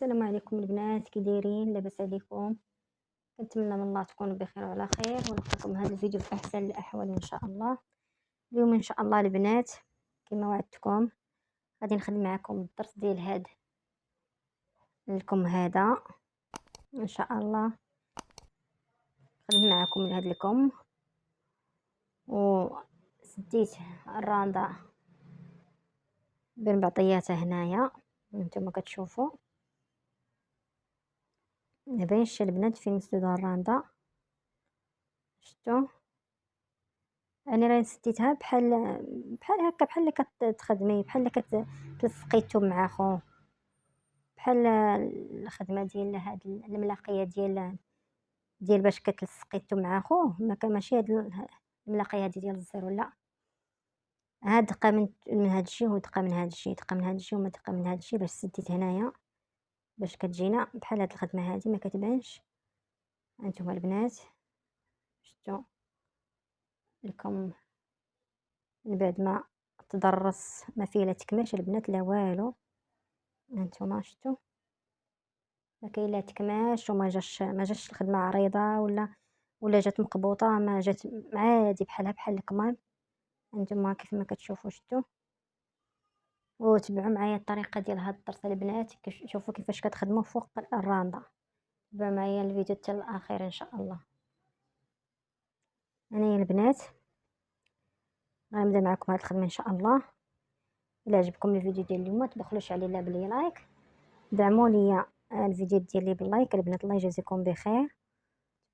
السلام عليكم البنات، كي دايرين؟ لاباس عليكم؟ كنتمنى من الله تكونوا بخير وعلى خير، ونلقاكم هذا الفيديو في احسن الاحوال ان شاء الله. اليوم ان شاء الله البنات كما وعدتكم غادي نخدم معكم الدرس ديال هاد الكم هذا ان شاء الله. خدمت معكم لهاد الكم وسديت الرانده بين بعضياتها هنايا انتم كتشوفوا. مباينش البنات فين مسدوده الرانده، شفتوا؟ يعني راني سديتها بحال هكا، بحال اللي كتخدمي، بحال اللي كتلصقي الثوب مع خو، بحال الخدمه ديال هاد الملاقيه ديال باش كتلصقي الثوب مع خوه، ما كان ماشي هاد الملاقيه هادي ديال الزيرو، لا. هاد دقه من هاد الشيء ودقه من هاد الشيء، دقه من هاد الشيء وما دقه من هاد الشيء، باش سديت هنايا باش كتجينا بحال هاد الخدمه هادي ما كتبانش. هانتوما البنات شفتوا لكم من بعد ما تضرس، ما فيه لا تكماش البنات لا والو. هانتوما شفتوا ما كاين لا تكماش، وما جاش الخدمه عريضه ولا جات مقبوطه، ما جات عادي بحالها بحال الكمام. هانتوما كيف ما كتشوفوا شفتوا. وتبعوا معايا الطريقه ديال هاد الطرس البنات، شوفوا كيفاش كتخدموا فوق الرانده. تبعوا معايا الفيديو حتى الاخير ان شاء الله. انا يا البنات غنبدا معكم هاد الخدمه ان شاء الله. الا عجبكم الفيديو ديال اليوم تبخلوش عليه لا بلي لايك، دعموا لي الفيديو ديالي باللايك البنات، الله يجازيكم بخير.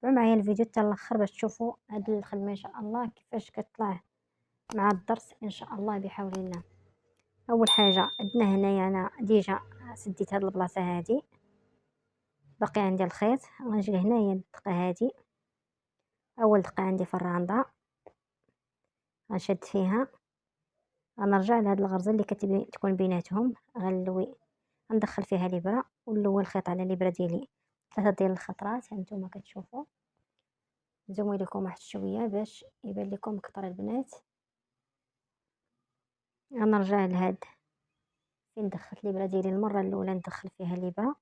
تابعوا معايا الفيديو حتى الاخر باش تشوفوا هاد الخدمه ان شاء الله كيفاش كتطلع مع الدرس ان شاء الله بحول الله. اول حاجه عندنا هنايا انا ديجا سديت هاد البلاصه هادي، باقي عندي الخيط. غنجي هنايا الدقه هادي، اول دقه عندي في الرانده غنشد فيها، غنرجع لهاد الغرزه اللي تكون بيناتهم، غنلوي غندخل فيها الابره ونلوي الخيط على الابره ديالي 3 ديال الخطرات. هانتوما كتشوفوا نزوم لكم واحد شويه باش يبان لكم كتر البنات. غنرجع لهاد فين دخلت الابره ديالي المره الاولى، ندخل فيها الابره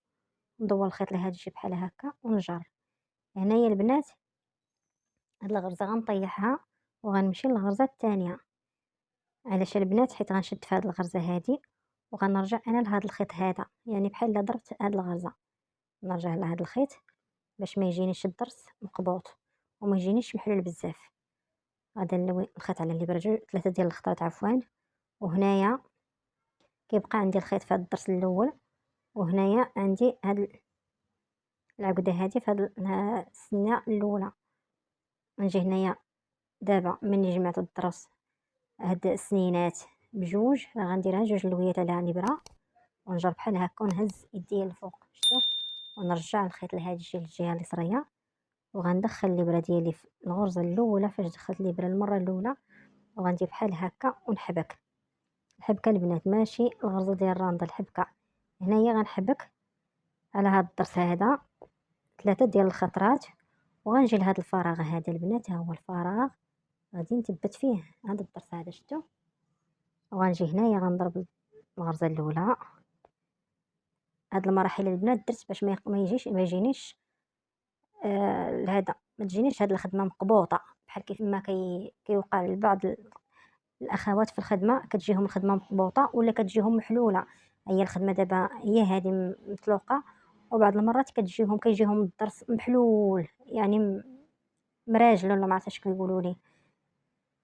ندور الخيط لهاد الشي بحال هكا ونجر. هنايا البنات هاد الغرزه غنطيحها وغنمشي للغرزه الثانيه. علاش البنات؟ حيت غنشد في هاد الغرزه هادي وغنرجع انا لهاد الخيط هذا، يعني بحال لا ضربت هاد الغرزه نرجع لهاد الخيط باش ما يجينيش الضرس مقبوط وما يجينيش محلول بزاف. غادا نلوي الخيط على الابره 3 ديال الخطرات عفوا. وهنايا كيبقى عندي الخيط في هاد الضرس الاول، وهنايا عندي هاد العقده هادي في هاد السنه الاولى. نجي هنايا دابا ملي جمعت الضرس هاد السنينات بجوج، راه غنديرها جوج لويات على الابره ونجر بحال هكا ونهز يدي الفوق، شفتوا؟ ونرجع الخيط لهاد الجهه اليسريه وغندخل الابره ديالي في الغرزه الاولى فاش دخلت الابره المره الاولى، وغندير بحال هكا ونحبك. الحبكه البنات ماشي الغرزه ديال الرانده، الحبكه هنايا غنحبك على هاد الضرس هذا 3 ديال الخطرات، وغنجي لهاد الفراغ هذا البنات، ها هو الفراغ غادي نثبت فيه هاد الضرس هذا، شفتوا؟ وغنجي هنايا غنضرب الغرزه الاولى. هاد المراحل البنات درت باش ما يجينيش هذا، ما تجينيش هاد الخدمه مقبوطه بحال كيف ما كيوقع لبعض الاخوات في الخدمه، كتجيهم الخدمه مقبوطه ولا كتجيهم محلوله. هي الخدمه دابا هي هذه مطلوقه، وبعض المرات كيجيهم الضرس محلول، يعني مراجل ولا ما عرفتش كيقولوا لي.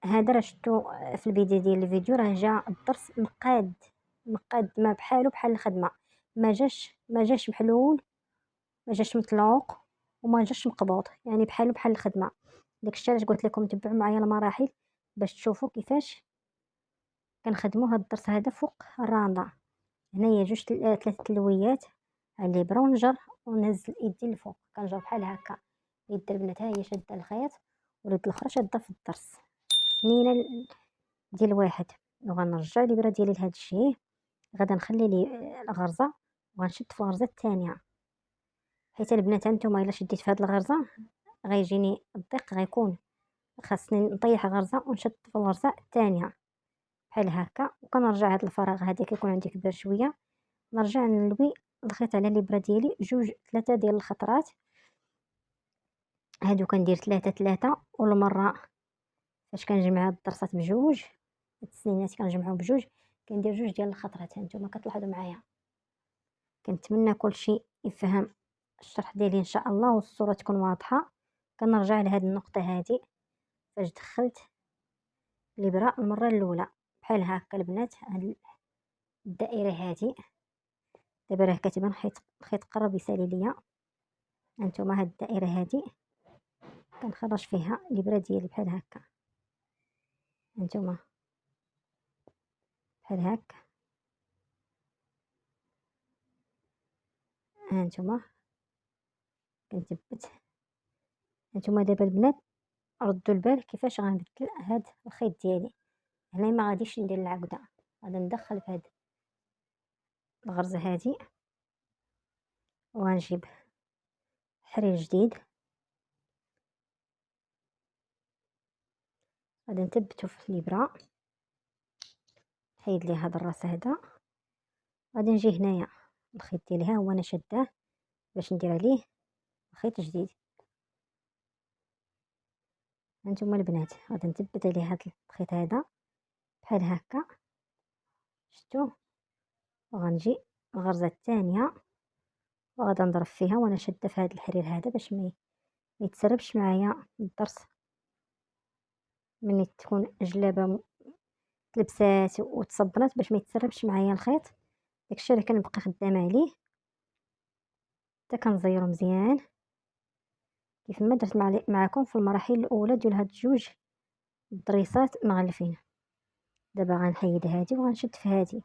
هذا راه شفتو في البدايه ديال الفيديو، راه جا الضرس مقاد ما بحالو بحال الخدمه، ما جاش محلول، ما جاش مطلوق، وما جاش مقبوط، يعني بحالو بحال الخدمه. داكشي علاش قلت لكم تبعوا معايا المراحل باش تشوفوا كيفاش كنخدموا هاد الضرس هذا فوق الرانده. هنايا جوج 3 تلويات على الابره ونجر ونهز يدي الفوق، كنجر بحال هكا. يد البنات ها هي شاده الخيط واليد الاخرى شاده في الضرس، سنينه ديال واحد. وغنرجع الابره ديالي لهاد الشيء، غادا نخلي لي الغرزه وغنشد في الغرزه الثانيه، حيت البنات هانتوما الا شديت في هاد الغرزه غيجيني الضيق، غيكون خاصني نطيح غرزه ونشد في الغرزه الثانيه بحال هكا. وكنرجع هاد الفراغ هذا كيكون عندي كبير شويه، نرجع نلوي الخيط على الابره ديالي 3 ديال الخطرات. هادو كندير 3 والمره فاش كنجمع هاد الضرسات بجوج، هاد السنينات كنجمعهم بجوج، كندير 2 ديال الخطرات. هانتوما كتلاحظوا معايا. كنتمنى كلشي يفهم الشرح ديالي ان شاء الله والصوره تكون واضحه. كنرجع لهاد النقطه هادي فاش دخلت الابره المره الاولى بحال هكا البنات. هاد الدائره هادي دابا راه كتبان الخيط قرب يسالي ليا. هانتوما هاد الدائره هادي كنخرج فيها الابره ديالي بحال هكا. هانتوما بحال هكا. هانتوما كنثبت. هانتوما دابا البنات ردوا البال كيفاش غنبدل هاد الخيط ديالي. هنا ما غاديش ندير العقده، غادي ندخل في هاد الغرزه هادي وغنجيب حرير جديد. غادي نثبتو في الابره، نحيد ليه هاد الراس هذا. غادي نجي هنايا الخيط ديالي ها هو انا شداه باش ندير عليه خيط جديد. هانتوما البنات غادي نثبت عليه هاد الخيط هذا بحال هكا، شفتوا؟ وغنجي الغرزه الثانيه وغادي نضرب فيها وانا شاده في هاد الحرير هذا باش ما يتسربش معايا الضرس. ملي تكون جلابه تلبسات وتصبنات باش ما يتسربش معايا الخيط، داكشي اللي كنبقى خدامه عليه حتى كنزيرو مزيان كيف ما درت معكم في المراحل الاولى ديال هاد الجوج الضريسات مغلفين. دابا غنحيد هادي وغنشد في هادي.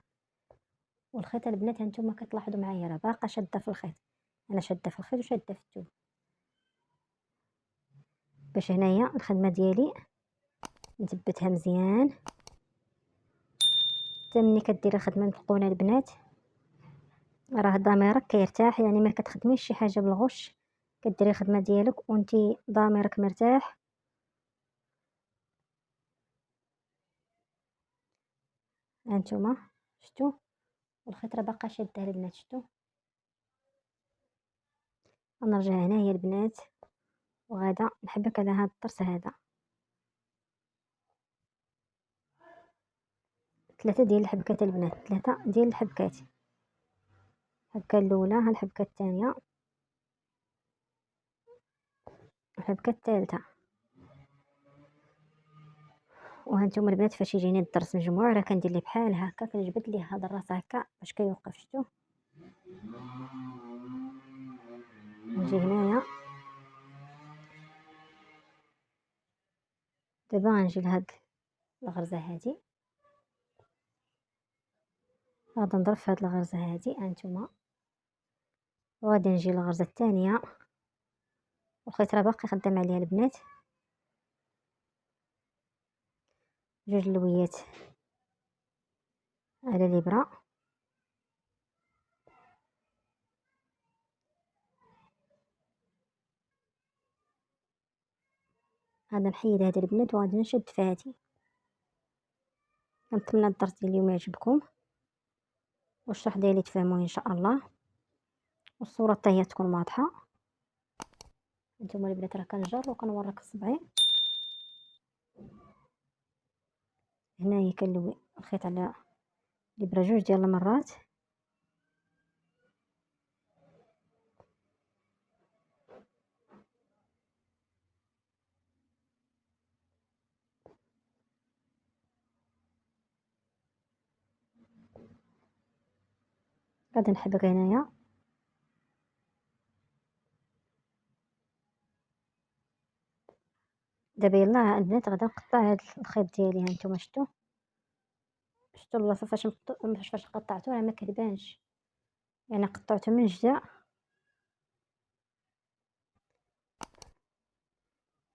والخيط البنات هانتوما كتلاحظوا معايا راه باقا شاده في الخيط. انا شاده في الخيط وشاده في الثوب باش هنايا الخدمه ديالي نثبتها مزيان. حتى ملي كديري الخدمه متقونه البنات راه ضميرك كيرتاح، يعني ما كتخدميش شي حاجه بالغش، كديري الخدمه ديالك وانتي ضميرك مرتاح. هانتوما شفتوا والخيط راه باقا شاده البنات. شفتوا؟ غنرجع هنايا البنات وغادا نحبك على هاد الطرس هذا. 3 ديال الحبكات البنات، 3 ديال الحبكات. الحبكه الاولى، ها الحبكه الثانيه، الحبكه الثالثه. وهانتوما البنات فاش يجيني الضرس مجموع راه كندير ليه بحال هكا، كنجبد ليه هذا الراس هكا باش كيوقف. شفتوا؟ نجي هنايا دابا غنجي لهاد الغرزه هادي، غادي نضرب في هاد الغرزه هادي هانتوما، وغادي نجي للغرزه الثانيه والخيط راه باقي خدام عليها البنات. 2 لويات على الابره. غادي نحيد هاد البنات وغادي نشد في هادي. كنتمنى الدرس ديال اليوم يعجبكم والشرح ديالي تفهموه ان شاء الله والصوره حتى هي تكون واضحه. نتوما البنات راه كنجر وكنورك صبعي. هنايا كنلوي الخيط على الابره 2 ديال المرات. غادي نحبك هنايا. دابا يلا البنات غادي نقطع هاد الخيط ديالي. هانتوما شفتوا البلاصه فاش قطعته راه ما كتبانش، يعني قطعته من جدا.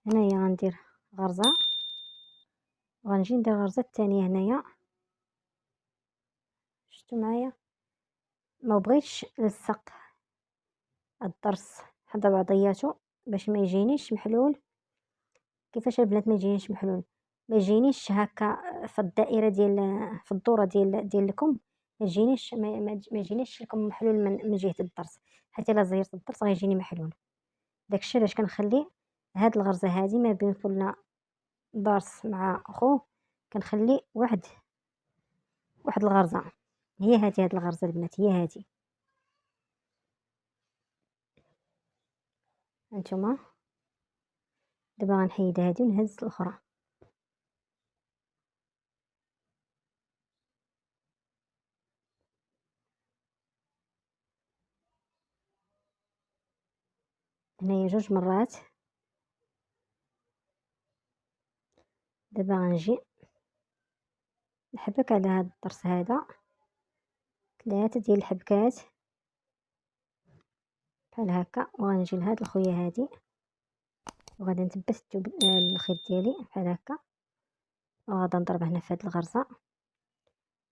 هنايا غندير غرزه وغنجي ندير غرزه الثانيه هنايا. شفتوا معايا؟ ما بغيتش نلصق الضرس حدا بعضياتو باش ما يجينيش محلول. كيفاش البنات ما يجينيش محلول؟ ما يجينيش هكا في الدائره ديال في الدوره ديالكم ما يجينيش لكم محلول من جهة الضرس، حيت إلا زيرت الضرس غيجيني محلول. داكشي علاش كنخلي هاد الغرزة هادي ما بين كل ضرس مع خوه، كنخلي واحد الغرزة، هي هادي، هاد الغرزة البنات هي هادي. هانتوما دابا غنحيد هادي ونهز الأخرى. هنايا جوج مرات. دابا غنجي نحبك على هاد الضرس هذا 3 ديال الحبكات بحال هكا، وغنجي لهاد الخويه هادي وغادي نثبت الخيط ديالي بحال هكا، وغادا نضرب هنا في هاد الغرزة.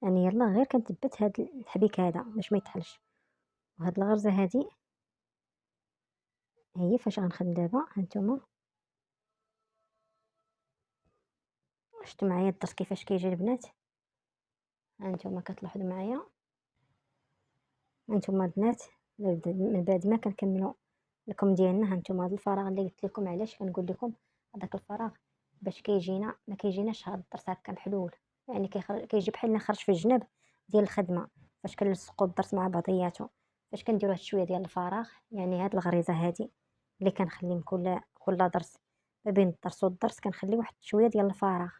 يعني يلا غير كنثبت هاد الحبيك هذا باش ما يطحنش. وهاد الغرزة هادي هي فاش غنخدم دابا. هانتوما شفتوا معايا الضرس كيفاش كيجي البنات؟ هانتوما كتلاحظوا معايا. هانتوما البنات من بعد ما كنكملوا لكم ديالنا، هانتوما هاد الفراغ اللي قلت لكم علاش كنقول لكم هذاك الفراغ، باش كيجينا ما كيجيناش هاد الضرس هكا محلول، يعني كيجي بحال خرج في الجناب ديال الخدمه. فاش كنلصقوا الضرس مع بعضياتو، فاش كنديروا هاد شويه ديال الفراغ، يعني هاد الغريزه هادي اللي كنخلي من كل ضرس، ما بين الضرس والضرس كنخلي واحد شويه ديال الفراغ،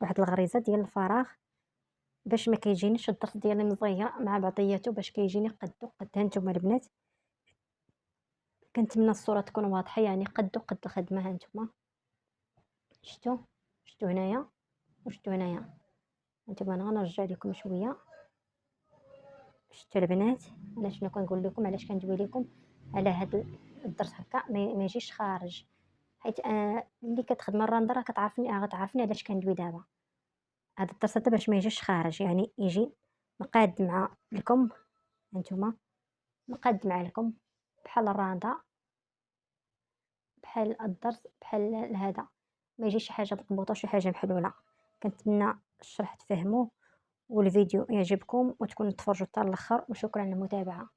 واحد الغريزه ديال الفراغ، باش ما كيجينيش الضرس ديالي مزير مع بعضياتو، باش كيجيني قدو قد. هانتوما البنات كنتمنى الصورة تكون واضحة، يعني قدو قد الخدمة. هانتوما شتو هنايا وشتو هنايا. هانتوما انا غنرجع لكم شوية. شتو البنات انا شنو كنقول لكم، علاش كندوي لكم على هاد الضرس هكا ما يجيش خارج، حيت اللي كتخدم الرندره غتعرفني علاش كندوي دابا. هاد الضرس هذا باش ما يجيش خارج، يعني يجي مقاد مع الكم. هانتوما مقاد مع الكم بحال الرانده، بحال الضرس، بحال هذا، ما يجيش شي حاجه مقبوطه وشي حاجه محلوله. كنتمنى الشرح تفهموه والفيديو يعجبكم وتكونوا تفرجوا حتى الاخر، وشكرا للمتابعه.